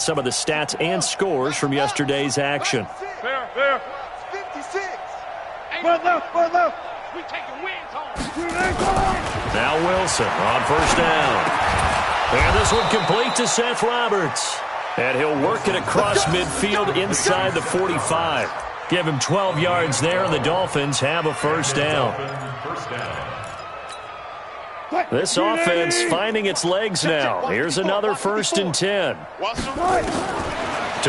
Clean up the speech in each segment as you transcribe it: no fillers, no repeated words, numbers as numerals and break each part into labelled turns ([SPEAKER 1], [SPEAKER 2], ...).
[SPEAKER 1] Some of the stats and scores from yesterday's action.
[SPEAKER 2] There. 56. One left. We taking wins home.
[SPEAKER 1] Now Wilson on first down. And this one complete to Seth Roberts. And he'll work it across midfield inside the 45. Give him 12 yards there, and the Dolphins have a first down. This offense finding its legs now. Here's another 1st and 10. To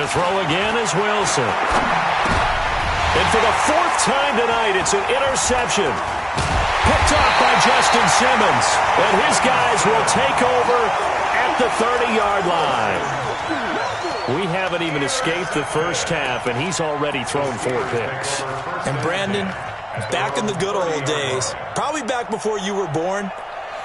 [SPEAKER 1] throw again is Wilson. And for the 4th time tonight, it's an interception. Picked off by Justin Simmons. And his guys will take over at the 30-yard line. We haven't even escaped the first half, and he's already thrown 4 picks.
[SPEAKER 3] And Brandon, back in the good old days, probably back before you were born,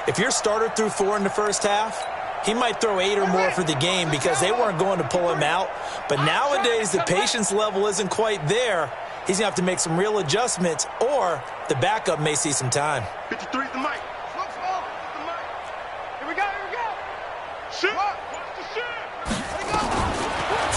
[SPEAKER 3] if your starter threw 4 in the first half, he might throw 8 or more for the game because they weren't going to pull him out. But nowadays, the patience level isn't quite there. He's going to have to make some real adjustments, or the backup may see some time.
[SPEAKER 2] 53 at the mic. Here we go. Shoot.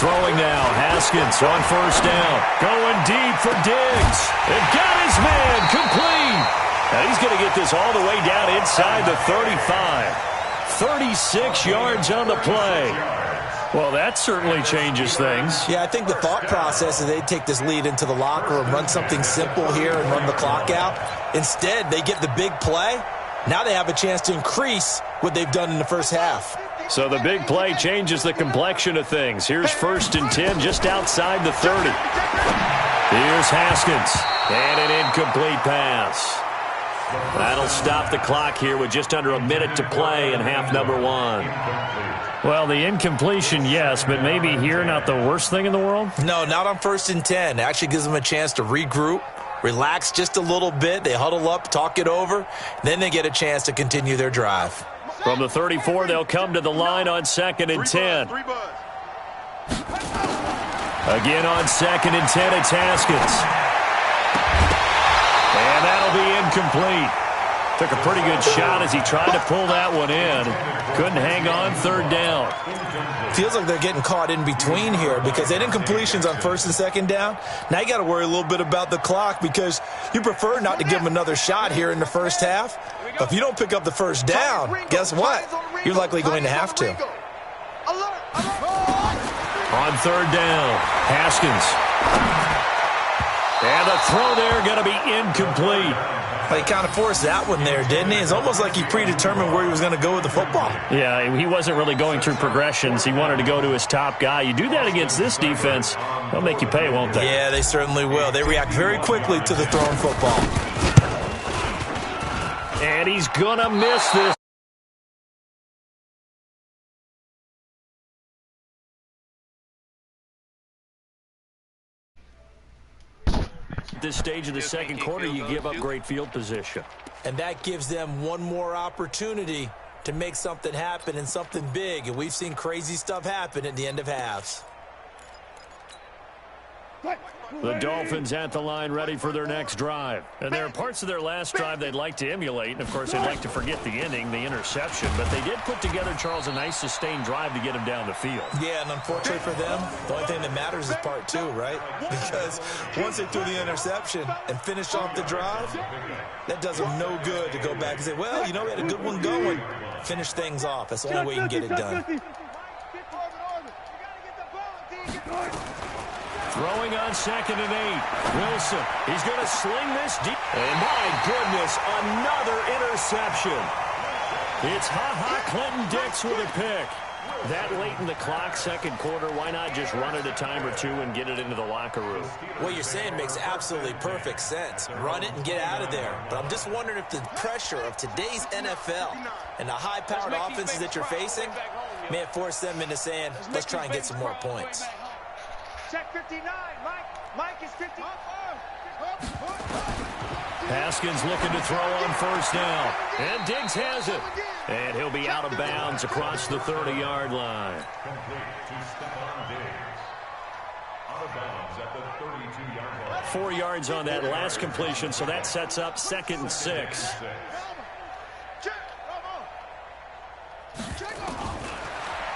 [SPEAKER 1] Throwing now, Haskins on first down. Going deep for Diggs. And got his man complete. Now he's going to get this all the way down inside the 35. 36 yards on the play. Well, that certainly changes things.
[SPEAKER 3] Yeah, I think the thought process is they'd take this lead into the locker room, run something simple here and run the clock out. Instead, they get the big play. Now they have a chance to increase what they've done in the first half.
[SPEAKER 1] So the big play changes the complexion of things. Here's 1st and 10 just outside the 30. Here's Haskins. And an incomplete pass. That'll stop the clock here with just under a minute to play in half number 1. Well, the incompletion, yes, but maybe here not the worst thing in the world?
[SPEAKER 3] No, not on 1st and 10. It actually gives them a chance to regroup, relax just a little bit. They huddle up, talk it over. Then they get a chance to continue their drive.
[SPEAKER 1] From the 34, they'll come to the line on 2nd and 10. Again on 2nd and 10, it's Haskins. And that'll be incomplete. Took a pretty good shot as he tried to pull that one in. Couldn't hang on 3rd down.
[SPEAKER 3] Feels like they're getting caught in between here because they had incompletions on 1st and 2nd down. Now you got to worry a little bit about the clock because you prefer not to give them another shot here in the first half. But if you don't pick up the first down, guess what? You're likely going to have to.
[SPEAKER 1] On 3rd down, Haskins. And the throw there going to be incomplete.
[SPEAKER 3] Well, he kind of forced that one there, didn't he? It's almost like he predetermined where he was going to go with the football.
[SPEAKER 1] Yeah, he wasn't really going through progressions. He wanted to go to his top guy. You do that against this defense, they'll make you pay, won't they?
[SPEAKER 3] Yeah, they certainly will. They react very quickly to the thrown football.
[SPEAKER 1] And he's going to miss this. At this stage of the second quarter, you give up great field position.
[SPEAKER 3] And that gives them one more opportunity to make something happen and something big. And we've seen crazy stuff happen at the end of halves.
[SPEAKER 1] The Dolphins at the line ready for their next drive. And there are parts of their last drive they'd like to emulate. And, of course, they'd like to forget the ending, the interception. But they did put together, Charles, a nice sustained drive to get him down the field.
[SPEAKER 3] Yeah, and unfortunately for them, the only thing that matters is part 2, right? Because once they threw the interception and finished off the drive, that does them no good to go back and say, well, you know, we had a good one going. Finish things off. That's the only way you can get it done.
[SPEAKER 1] Throwing on 2nd and 8. Wilson, he's going to sling this deep. And my goodness, another interception. It's Clinton Dix with a pick. That late in the clock, second quarter, why not just run it a time or two and get it into the locker room?
[SPEAKER 3] What you're saying makes absolutely perfect sense. Run it and get out of there. But I'm just wondering if the pressure of today's NFL and the high-powered offenses that you're facing may have forced them into saying, let's try and get some more points.
[SPEAKER 2] Check 59. Mike is 50.
[SPEAKER 1] Haskins looking to throw on first down. And Diggs has it. And he'll be out of bounds across the 30-yard line. 4 yards on that last completion, so that sets up 2nd and 6.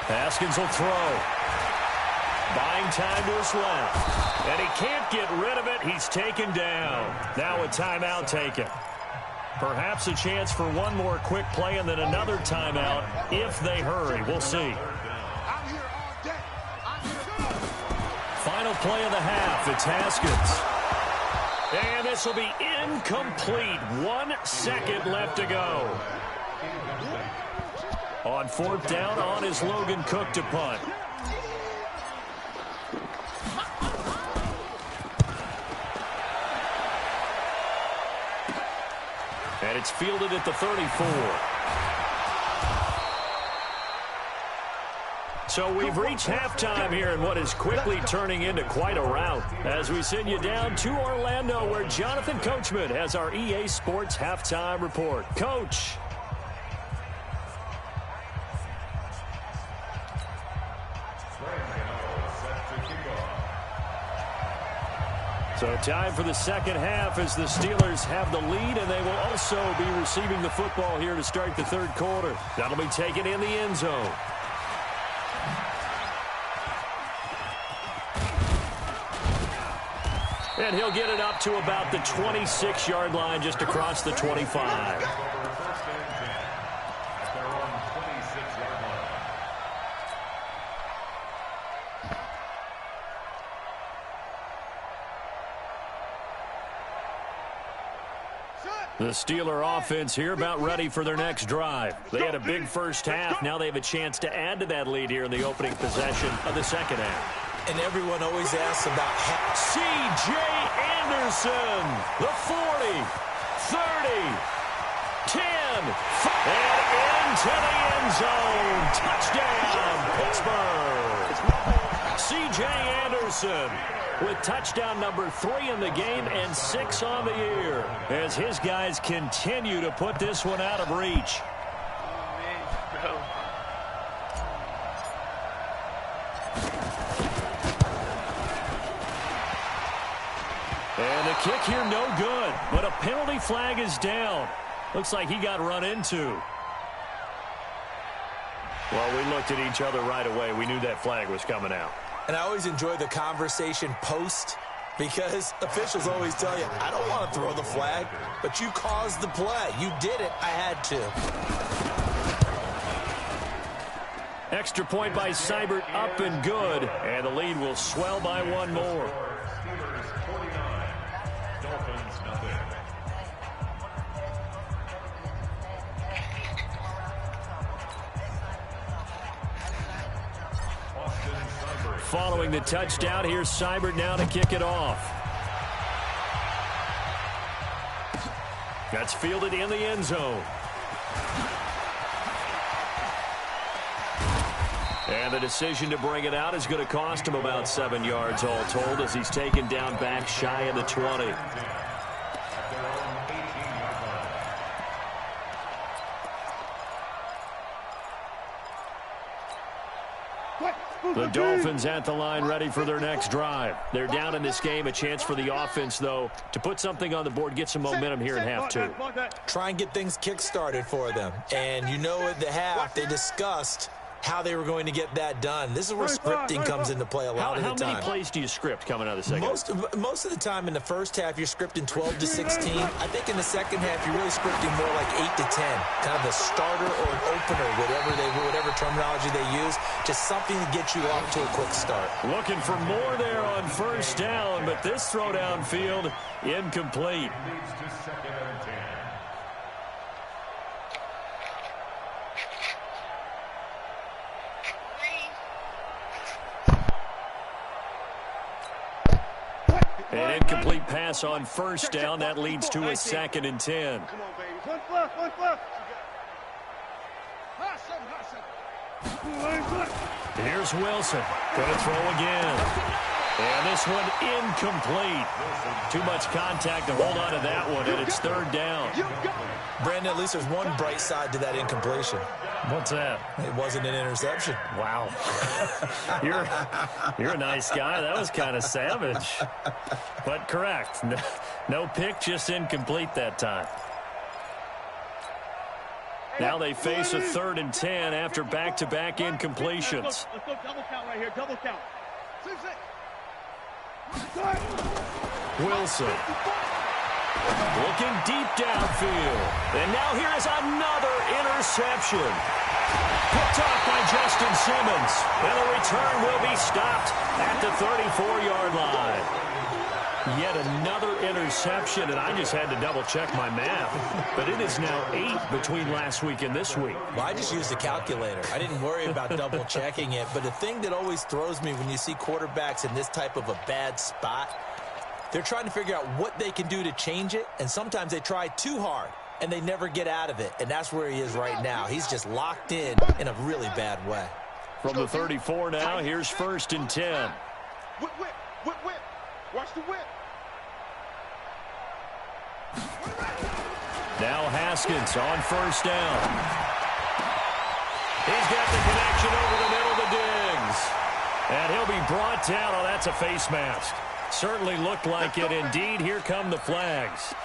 [SPEAKER 1] Haskins will throw. time to his left. And he can't get rid of it. He's taken down. Now a timeout taken. Perhaps a chance for one more quick play and then another timeout if they hurry. We'll see. Final play of the half. It's Haskins. And this will be incomplete. 1 second left to go. On 4th down, on is Logan Cook to punt. And it's fielded at the 34. So we've reached halftime here in what is quickly turning into quite a rout as we send you down to Orlando where Jonathan Coachman has our EA Sports halftime report. Coach. So time for the second half as the Steelers have the lead, and they will also be receiving the football here to start the third quarter. That'll be taken in the end zone. And he'll get it up to about the 26-yard line just across the 25. The Steeler offense here about ready for their next drive. They had a big first half. Now they have a chance to add to that lead here in the opening possession of the second half.
[SPEAKER 3] And everyone always asks about
[SPEAKER 1] C.J. Anderson, the 40, 30, 10, and into the end zone. Touchdown, Pittsburgh. C.J. Anderson with touchdown number 3 in the game and 6 on the year as his guys continue to put this one out of reach. And the kick here no good, but a penalty flag is down. Looks like he got run into. Well, we looked at each other right away. We knew that flag was coming out.
[SPEAKER 3] And I always enjoy the conversation post because officials always tell you, I don't want to throw the flag, but you caused the play. You did it. I had to.
[SPEAKER 1] Extra point by Seibert, up and good. And the lead will swell by one more. Following the touchdown, here's Seibert now to kick it off. That's fielded in the end zone. And the decision to bring it out is going to cost him about 7 yards all told as he's taken down back shy of the 20. The Dolphins at the line ready for their next drive. They're down in this game. A chance for the offense, though, to put something on the board, get some momentum here in half 2.
[SPEAKER 3] Try and get things kick-started for them. And you know at the half, they discussed how they were going to get that done. This is where scripting comes into play a lot of the time.
[SPEAKER 1] How many plays do you script coming out of the second half?
[SPEAKER 3] Most of the time in the first half, you're scripting 12 to 16. I think in the second half, you're really scripting more like 8 to 10. Kind of a starter or an opener, whatever terminology they use. Just something to get you off to a quick start.
[SPEAKER 1] Looking for more there on first down, but this throw downfield incomplete. An incomplete pass on first down. That leads to a 2nd and 10.
[SPEAKER 2] Come on, baby. One foot.
[SPEAKER 1] Here's Wilson. Going to throw again. And this one incomplete. Too much contact to hold on to that one, and it's 3rd down.
[SPEAKER 3] Brandon, at least there's one bright side to that incompletion.
[SPEAKER 1] What's that?
[SPEAKER 3] It wasn't an interception.
[SPEAKER 1] Wow. You're a nice guy. That was kind of savage. But correct. No pick, just incomplete that time. Now they face a 3rd and 10 after back-to-back incompletions.
[SPEAKER 2] Let's go double count right here, double count.
[SPEAKER 1] Wilson. Looking deep downfield. And now here is another interception. Picked off by Justin Simmons. And the return will be stopped at the 34-yard line. Yet another interception, and I just had to double-check my math. But it is now 8 between last week and this week.
[SPEAKER 3] Well, I just used a calculator. I didn't worry about double-checking it. But the thing that always throws me when you see quarterbacks in this type of a bad spot, they're trying to figure out what they can do to change it, and sometimes they try too hard, and they never get out of it. And that's where he is right now. He's just locked in a really bad way.
[SPEAKER 1] From the 34 now, here's 1st and 10.
[SPEAKER 2] Whip, whip, whip, whip. Watch the whip.
[SPEAKER 1] Now Haskins on 1st down. He's got the connection over the middle to Diggs. And he'll be brought down. Oh, that's a face mask. Certainly looked like it. Indeed, here come the flags.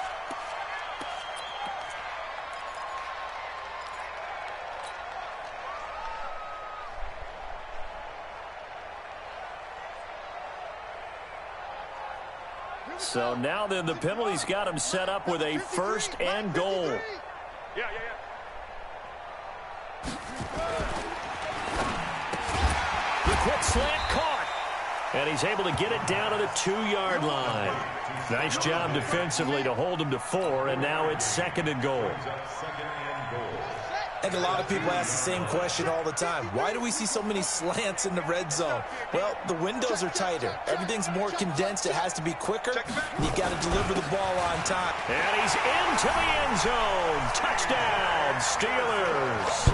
[SPEAKER 1] So now then the penalty's got him set up with a 1st and goal.
[SPEAKER 2] Yeah.
[SPEAKER 1] The quick slant caught. And he's able to get it down to the 2-yard line. Nice job defensively to hold him to 4, and now it's 2nd and goal.
[SPEAKER 3] I think a lot of people ask the same question all the time. Why do we see so many slants in the red zone? Well, the windows are tighter. Everything's more condensed. It has to be quicker, and you've got to deliver the ball on time.
[SPEAKER 1] And he's into the end zone. Touchdown, Steelers.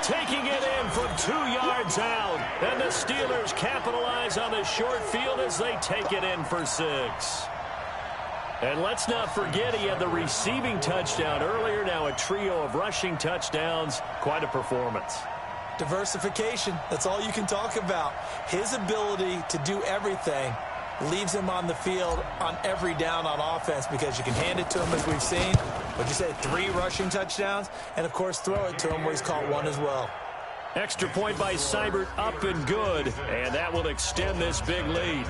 [SPEAKER 1] Taking it in from 2 yards out. And the Steelers capitalize on the short field as they take it in for 6. And let's not forget he had the receiving touchdown earlier. Now a trio of rushing touchdowns. Quite a performance.
[SPEAKER 3] Diversification. That's all you can talk about. His ability to do everything leaves him on the field on every down on offense because you can hand it to him as we've seen. But you said 3 rushing touchdowns, and of course throw it to him where he's caught 1 as well.
[SPEAKER 1] Extra point by Seibert up and good, and that will extend this big lead.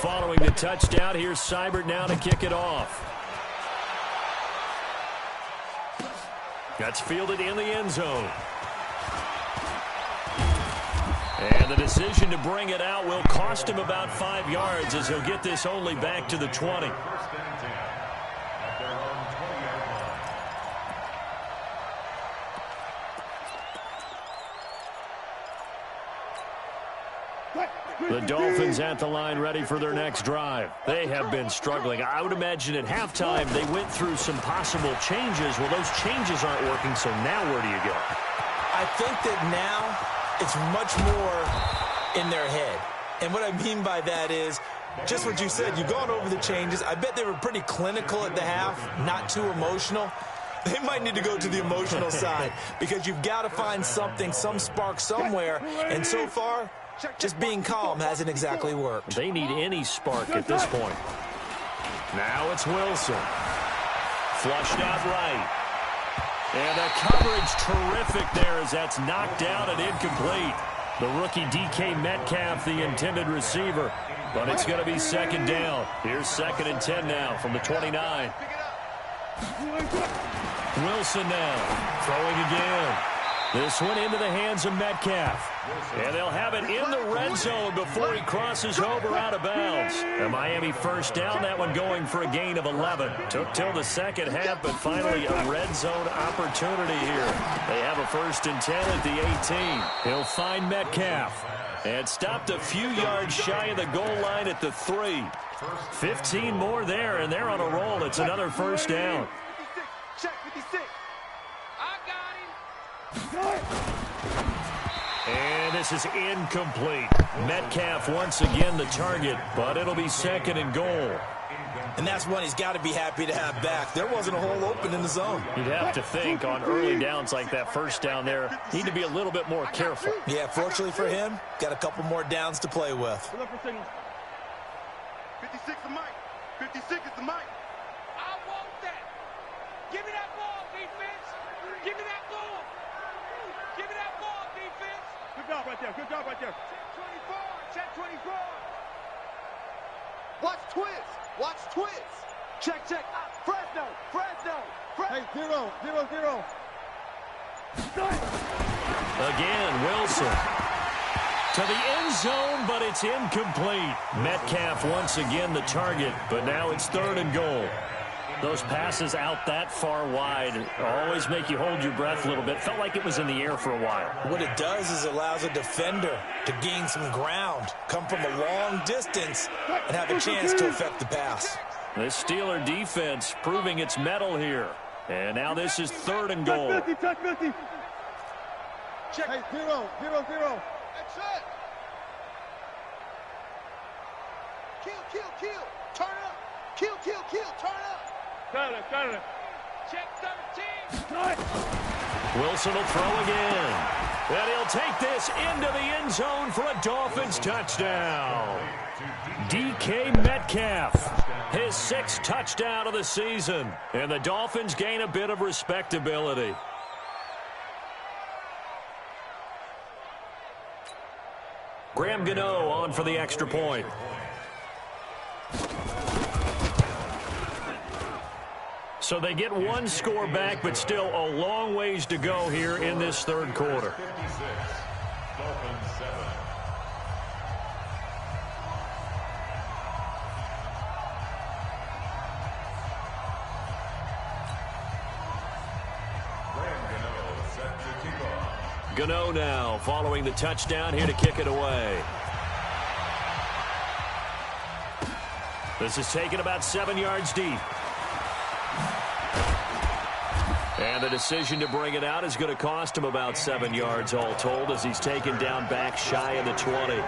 [SPEAKER 1] Following the touchdown, here's Seibert now to kick it off. That's fielded in the end zone. And the decision to bring it out will cost him about 5 yards as he'll get this only back to the 20. The Dolphins at the line ready for their next drive. They have been struggling. I would imagine at halftime they went through some possible changes. Well, those changes aren't working, so now where do you go?
[SPEAKER 3] I think that now it's much more in their head. And what I mean by that is just what you said. You've gone over the changes. I bet they were pretty clinical at the half, not too emotional. They might need to go to the emotional side because you've got to find something, some spark somewhere. And so far, just being calm hasn't exactly worked.
[SPEAKER 1] They need any spark at this point. Now it's Wilson. Flushed out right. And the coverage terrific there as that's knocked down and incomplete. The rookie DK Metcalf, the intended receiver. But it's going to be 2nd down. Here's 2nd and 10 now from the 29. Wilson now throwing again. This one into the hands of Metcalf. And they'll have it in the red zone before he crosses over out of bounds. The Miami 1st down, that one going for a gain of 11. Took till the second half, but finally a red zone opportunity here. They have a 1st and 10 at the 18. He'll find Metcalf. And stopped a few yards shy of the goal line at the 3. 15 more there, and they're on a roll. It's another 1st down.
[SPEAKER 2] Check 56.
[SPEAKER 1] And this is incomplete. Metcalf once again the target, but it'll be 2nd and goal.
[SPEAKER 3] And that's one he's got to be happy to have back. There wasn't a hole open in the zone.
[SPEAKER 1] You'd have to think on early downs like that first down there, need to be a little bit more careful.
[SPEAKER 3] Yeah, fortunately for him, got a couple more downs to play with.
[SPEAKER 2] 56 the mic. 56 is the mic. I want that. Give me that ball, defense. Give me that ball. Give me that ball, defense. Good job right there. Good job right there. Check 24. Check 24. Watch twist. Watch twist. Check, check. Fresno. Hey, 0, 0, 0.
[SPEAKER 1] Again, Wilson. To the end zone, but it's incomplete. Metcalf once again the target, but now it's 3rd and goal. Those passes out that far wide always make you hold your breath a little bit. Felt like it was in the air for a while.
[SPEAKER 3] What it does is it allows a defender to gain some ground, come from a long distance, and have a chance to affect the pass.
[SPEAKER 1] This Steeler defense proving its mettle here. And now this is 3rd and goal.
[SPEAKER 2] Check 50. Check. Hey, 0, 0, 0. That's it. Kill. Turn up. Kill. Turn up. Got it. Check 13.
[SPEAKER 1] Wilson will throw again. And he'll take this into the end zone for a Dolphins touchdown. DK Metcalf, his 6th touchdown of the season. And the Dolphins gain a bit of respectability. Graham Gano on for the extra point. So they get one score back, but still a long ways to go here in this 3rd quarter. Gano now following the touchdown here to kick it away. This is taken about 7 yards deep. And the decision to bring it out is going to cost him about 7 yards all told as he's taken down back shy of the 20.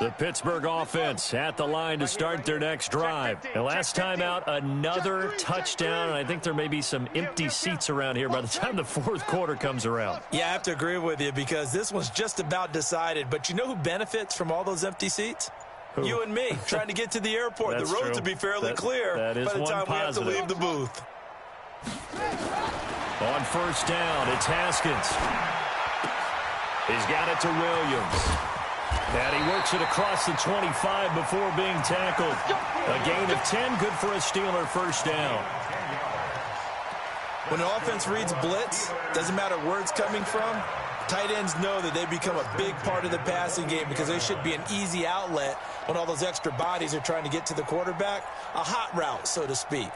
[SPEAKER 1] The Pittsburgh offense at the line to start their next drive. The last time out, another touchdown, and I think there may be some empty seats around here by the time the 4th quarter comes around.
[SPEAKER 3] Yeah, I have to agree with you because this one's just about decided. But you know who benefits from all those empty seats? Who? You and me, trying to get to the airport. The roads will be fairly clear by the time we have to leave the booth.
[SPEAKER 1] On 1st down, it's Haskins. He's got it to Williams. And he works it across the 25 before being tackled. A gain of 10, good for a Steeler 1st down.
[SPEAKER 3] When an offense reads blitz, doesn't matter where it's coming from, tight ends know that they become a big part of the passing game because they should be an easy outlet when all those extra bodies are trying to get to the quarterback. A hot route, so to speak.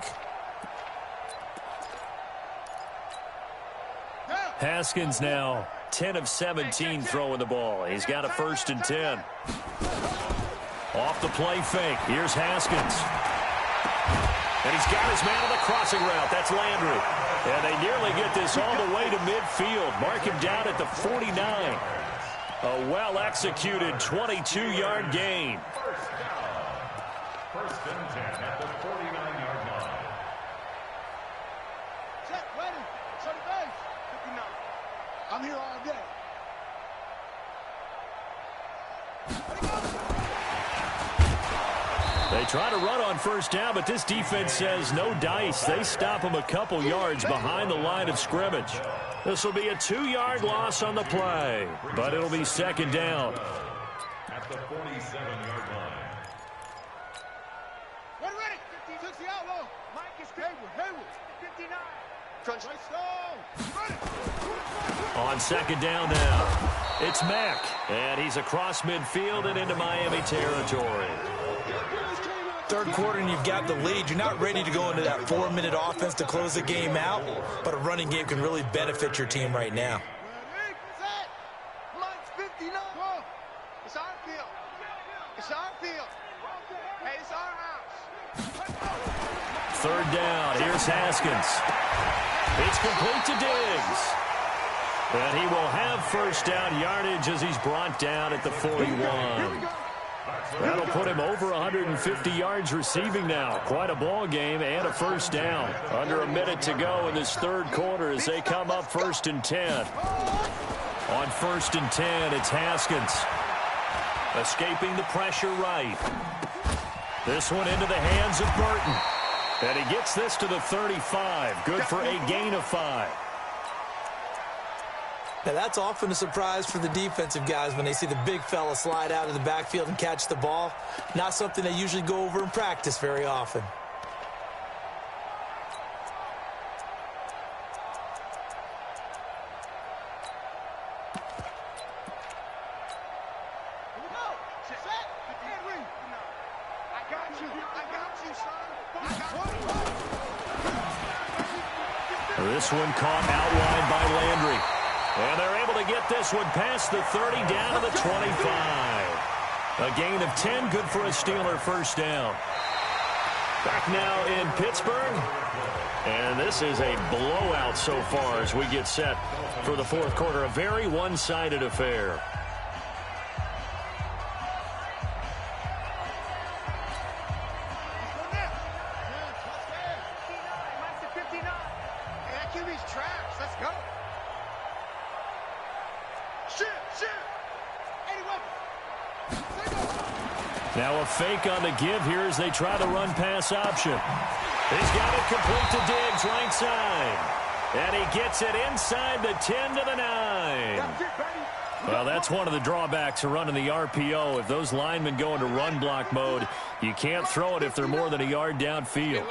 [SPEAKER 1] Haskins now 10 of 17 throwing the ball. He's got a 1st and 10. Off the play fake. Here's Haskins. And he's got his man on the crossing route. That's Landry. And they nearly get this all the way to midfield. Mark him down at the 49. A well-executed 22-yard gain.
[SPEAKER 2] 1st and 10 at the 49-yard line. Check, ready. Show the base. 59. I'm here all day.
[SPEAKER 1] They try to run on 1st down, but this defense says no dice. They stop him a couple yards behind the line of scrimmage. This will be a 2-yard loss on the play, but it'll be 2nd down.
[SPEAKER 2] At the 47-yard line. Ready. 56 the outlaw. Mike is Hayward. 59. Crunch.
[SPEAKER 1] On 2nd down now, it's Mack, and he's across midfield and into Miami territory.
[SPEAKER 3] 3rd quarter and you've got the lead. You're not ready to go into that 4-minute offense to close the game out, but a running game can really benefit your team right now.
[SPEAKER 2] It's our field. It's our field. Hey, it's our house.
[SPEAKER 1] Third down. Here's Haskins. It's complete to Diggs. And he will have first down yardage as he's brought down at the 41. That'll put him over 150 yards receiving now. Quite a ball game and a first down. Under a minute to go in this third quarter as they come up 1st and 10. On 1st and 10, it's Haskins. Escaping the pressure right. This one into the hands of Burton. And he gets this to the 35. Good for a gain of 5.
[SPEAKER 3] Now, that's often a surprise for the defensive guys when they see the big fella slide out of the backfield and catch the ball. Not something they usually go over in practice very often.
[SPEAKER 1] This one caught out wide by Landry. And they're able to get this one past the 30 down to the 25. A gain of 10, good for a Steeler first down. Back now in Pittsburgh. And this is a blowout so far as we get set for the fourth quarter. A very one-sided affair. Now a fake on the give here as they try to run pass option. He's got it complete to Diggs right side. And he gets it inside the 10 to the 9. Well, that's one of the drawbacks of running the RPO. If those linemen go into run block mode, you can't throw it if they're more than a yard downfield.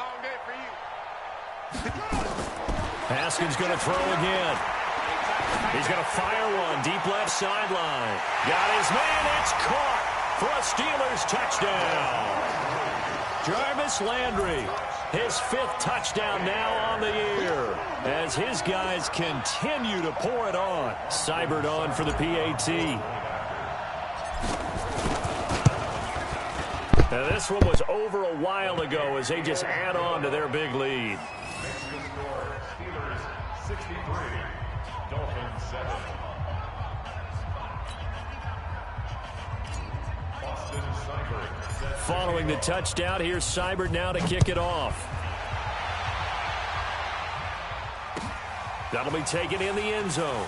[SPEAKER 1] Haskins going to throw again. He's going to fire one deep left sideline. Got his man. It's caught for a Steelers touchdown. Jarvis Landry, his 5th touchdown now on the year as his guys continue to pour it on. Seibert on for the PAT. Now this one was over a while ago as they just add on to their big lead.
[SPEAKER 4] Steelers 63, Dolphins 7.
[SPEAKER 1] Following the touchdown, here's Seibert now to kick it off. That'll be taken in the end zone.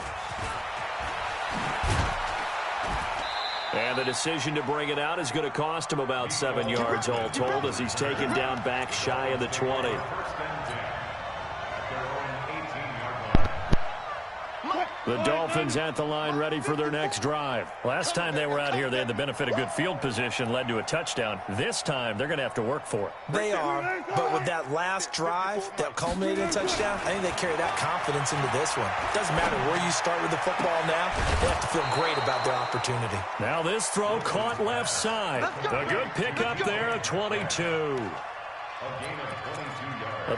[SPEAKER 1] And the decision to bring it out is going to cost him about 7 yards all told as he's taken down back shy of the 20. The Dolphins at the line ready for their next drive. Last time they were out here, they had the benefit of good field position, led to a touchdown. This time, they're going to have to work for it.
[SPEAKER 3] They are, but with that last drive that culminated in a touchdown, I think they carry that confidence into this one. Doesn't matter where you start with the football now, they have to feel great about their opportunity.
[SPEAKER 1] Now this throw caught left side. A good pickup there, a 22.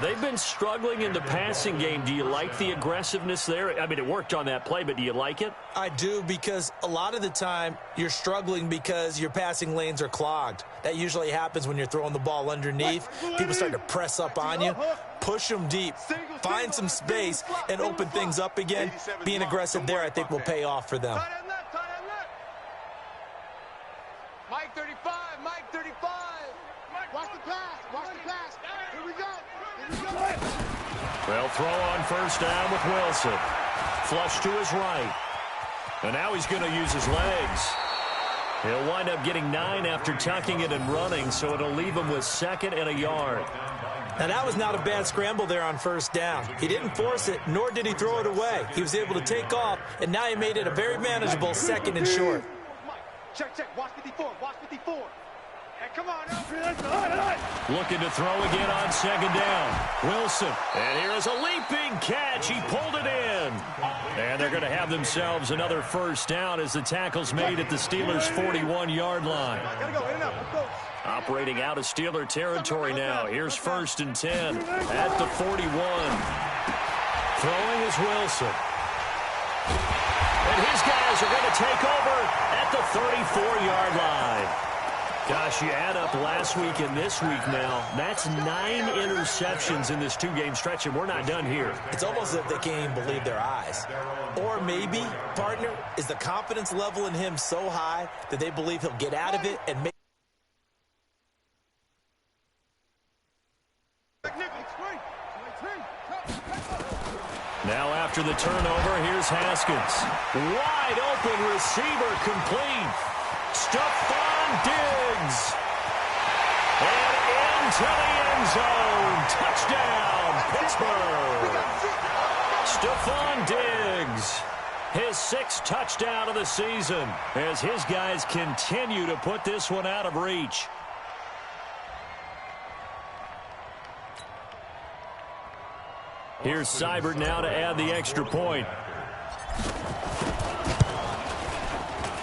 [SPEAKER 1] They've been struggling in the passing game. Do you like the aggressiveness there? I mean, it worked on that play, but do you like it?
[SPEAKER 3] I do, because a lot of the time you're struggling because your passing lanes are clogged. That usually happens when you're throwing the ball underneath. People start to press up on you. Push them deep. Find some space and open things up again. Being aggressive there, I think, will pay off for them.
[SPEAKER 2] Mike 35, Mike 35. Watch the pass, watch the pass. Here we go.
[SPEAKER 1] They'll throw on first down with Wilson. Flush to his right. And now he's going to use his legs. He'll wind up getting 9 after tucking it and running, so it'll leave him with 2nd and a yard.
[SPEAKER 3] Now, that was not a bad scramble there on first down. He didn't force it, nor did he throw it away. He was able to take off, and now he made it a very manageable 2nd and short.
[SPEAKER 2] Check, check. Watch 54, watch 54. Hey, come on.
[SPEAKER 1] Looking to throw again on 2nd down. Wilson. And here is a leaping catch. He pulled it in. And they're going to have themselves another first down as the tackle's made at the Steelers' 41-yard line. Operating out of Steeler territory now. Here's 1st and 10 at the 41. Throwing is Wilson. And his guys are going to take over at the 34-yard line. Gosh, you add up last week and this week now, that's 9 interceptions in this two-game stretch, and we're not done here.
[SPEAKER 3] It's almost as if they can't even believe their eyes. Or maybe, partner, is the confidence level in him so high that they believe he'll get out of it and make...
[SPEAKER 1] Now after the turnover, here's Haskins. Wide open receiver complete. Stephon Diggs. And into the end zone. Touchdown, Pittsburgh. Stephon Diggs. His 6th touchdown of the season as his guys continue to put this one out of reach. Here's Seibert now to add the extra point.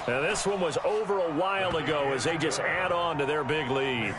[SPEAKER 1] Now this one was over a while ago as they just add on to their big lead.